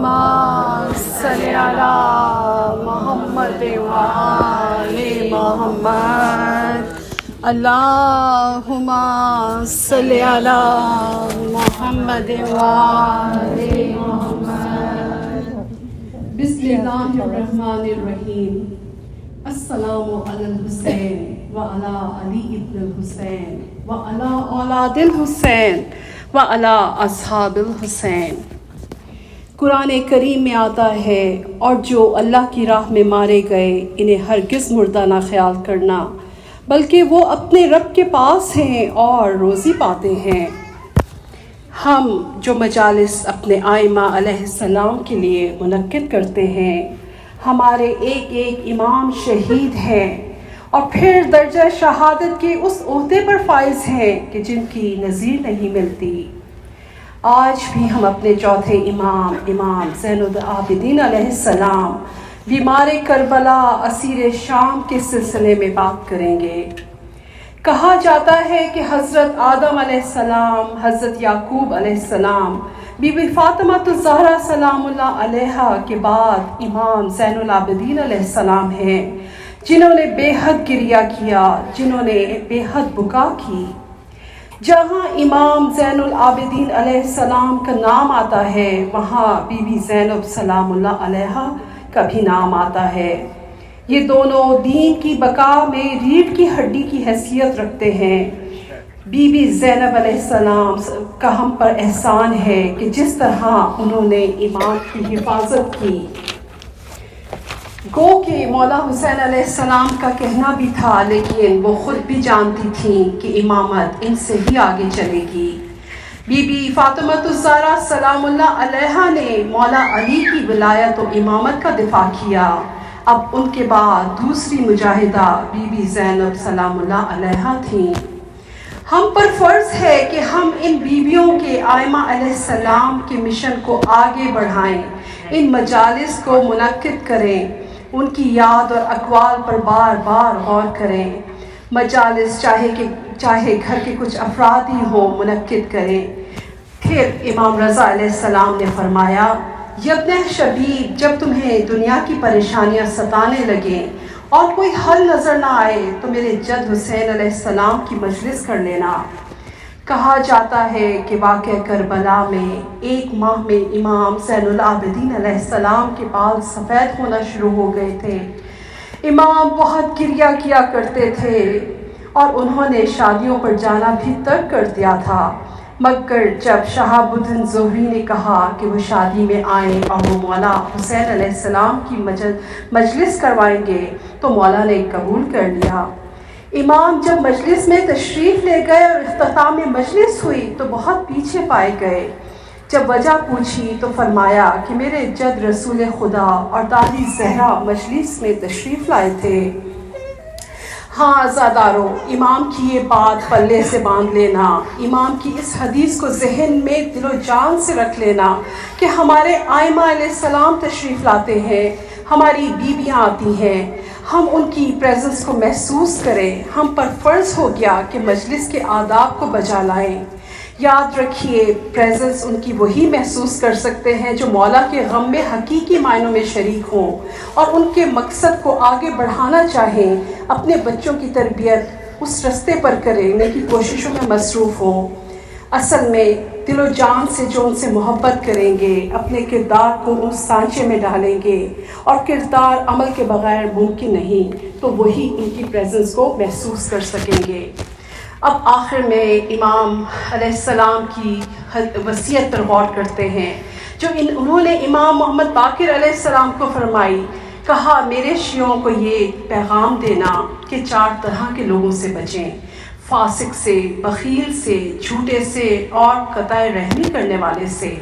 صل علی محمد وآل محمد اللہم صل علی محمد وآل محمد۔ بسم اللہ الرحمن الرحیم۔ السلام علی الحسین وعلی علی ابن الحسین وعلی اولاد الحسین وعلی اصحاب الحسین۔ قرآن کریم میں آتا ہے، اور جو اللہ کی راہ میں مارے گئے انہیں ہرگز مردہ نہ خیال کرنا، بلکہ وہ اپنے رب کے پاس ہیں اور روزی پاتے ہیں۔ ہم جو مجالس اپنے آئمہ علیہ السلام کے لیے منعقد کرتے ہیں، ہمارے ایک ایک امام شہید ہیں اور پھر درجہ شہادت کے اس عہدے پر فائز ہیں کہ جن کی نظیر نہیں ملتی۔ آج بھی ہم اپنے چوتھے امام زین العابدین علیہ السلام بیمار کربلا اسیر شام کے سلسلے میں بات کریں گے۔ کہا جاتا ہے کہ حضرت آدم علیہ السلام، حضرت یعقوب علیہ السلام، بی بی فاطمہ الزہرا سلام اللہ علیہا کے بعد امام زین العابدین علیہ السلام ہیں، جنہوں نے بے حد گریہ کیا، جنہوں نے بے حد بکا کی۔ جہاں امام زین العابدین علیہ السلام کا نام آتا ہے، وہاں بی بی زینب سلام اللہ علیہا کا بھی نام آتا ہے۔ یہ دونوں دین کی بقا میں ریڑھ کی ہڈی کی حیثیت رکھتے ہیں۔ بی بی زینب علیہ السلام کا ہم پر احسان ہے کہ جس طرح انہوں نے امام کی حفاظت کی۔ گو کہ مولا حسین علیہ السلام کا کہنا بھی تھا، لیکن وہ خود بھی جانتی تھیں کہ امامت ان سے ہی آگے چلے گی۔ بی بی فاطمہ الزہرا سلام اللہ علیہا نے مولا علی کی ولایت و امامت کا دفاع کیا۔ اب ان کے بعد دوسری مجاہدہ بی بی زینب سلام اللہ علیہا تھیں۔ ہم پر فرض ہے کہ ہم ان بیویوں کے آئمہ علیہ السلام کے مشن کو آگے بڑھائیں، ان مجالس کو منعقد کریں، ان کی یاد اور اقوال پر بار بار غور کریں۔ مجالس چاہے گھر کے کچھ افراد ہی ہوں، منعقد کریں۔ پھر امام رضا علیہ السلام نے فرمایا، یبن شبیب، جب تمہیں دنیا کی پریشانیاں ستانے لگیں اور کوئی حل نظر نہ آئے تو میرے جد حسین علیہ السلام کی مجلس کر لینا۔ کہا جاتا ہے کہ واقعہ کربلا میں 1 ماہ میں امام زین العابدین علیہ السلام کے بال سفید ہونا شروع ہو گئے تھے۔ امام بہت گریہ کیا کرتے تھے اور انہوں نے شادیوں پر جانا بھی ترک کر دیا تھا، مگر جب شہاب الدین زہری نے کہا کہ وہ شادی میں آئیں اور وہ مولا حسین علیہ السلام کی مجلس کروائیں گے تو مولا نے قبول کر لیا۔ امام جب مجلس میں تشریف لے گئے اور اختتام مجلس ہوئی تو بہت پیچھے پائے گئے۔ جب وجہ پوچھی تو فرمایا کہ میرے جد رسول خدا اور دادی زہرا مجلس میں تشریف لائے تھے۔ ہاں عزادارو، امام کی یہ بات پلے سے باندھ لینا، امام کی اس حدیث کو ذہن میں دل و جان سے رکھ لینا کہ ہمارے آئمہ علیہ السلام تشریف لاتے ہیں، ہماری بیویاں آتی ہیں، ہم ان کی پریزنس کو محسوس کریں۔ ہم پر فرض ہو گیا کہ مجلس کے آداب کو بجا لائیں۔ یاد رکھیے، پریزنس ان کی وہی محسوس کر سکتے ہیں جو مولا کے غم میں حقیقی معنوں میں شریک ہوں اور ان کے مقصد کو آگے بڑھانا چاہیں، اپنے بچوں کی تربیت اس رستے پر کرنے کی کوششوں میں مصروف ہوں۔ اصل میں دل و جان سے جو ان سے محبت کریں گے، اپنے کردار کو اس سانچے میں ڈالیں گے، اور کردار عمل کے بغیر ممکن نہیں، تو وہی ان کی پریزنس کو محسوس کر سکیں گے۔ اب آخر میں امام علیہ السلام کی وصیت پر غور کرتے ہیں جو انہوں نے امام محمد باقر علیہ السلام کو فرمائی۔ کہا، میرے شیعوں کو یہ پیغام دینا کہ 4 طرح کے لوگوں سے بچیں، فاسق سے، بخیل سے، جھوٹے سے اور قطع رحمی کرنے والے سے۔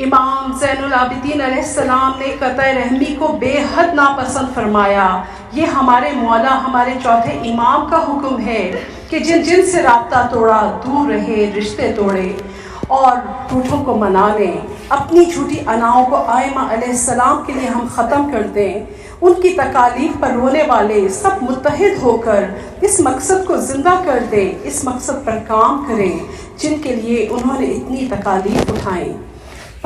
امام زین العابدین علیہ السلام نے قطع رحمی کو بے حد ناپسند فرمایا۔ یہ ہمارے مولا، ہمارے چوتھے امام کا حکم ہے کہ جن سے رابطہ توڑا دور رہے، رشتے توڑے اور جھوٹوں کو منا لیں۔ اپنی جھوٹی اناؤں کو آئمہ علیہ السلام کے لیے ہم ختم کر دیں۔ ان کی تکالیف پر رونے والے سب متحد ہو کر اس مقصد کو زندہ کر دیں، اس مقصد پر کام کریں جن کے لیے انہوں نے اتنی تکالیف اٹھائیں۔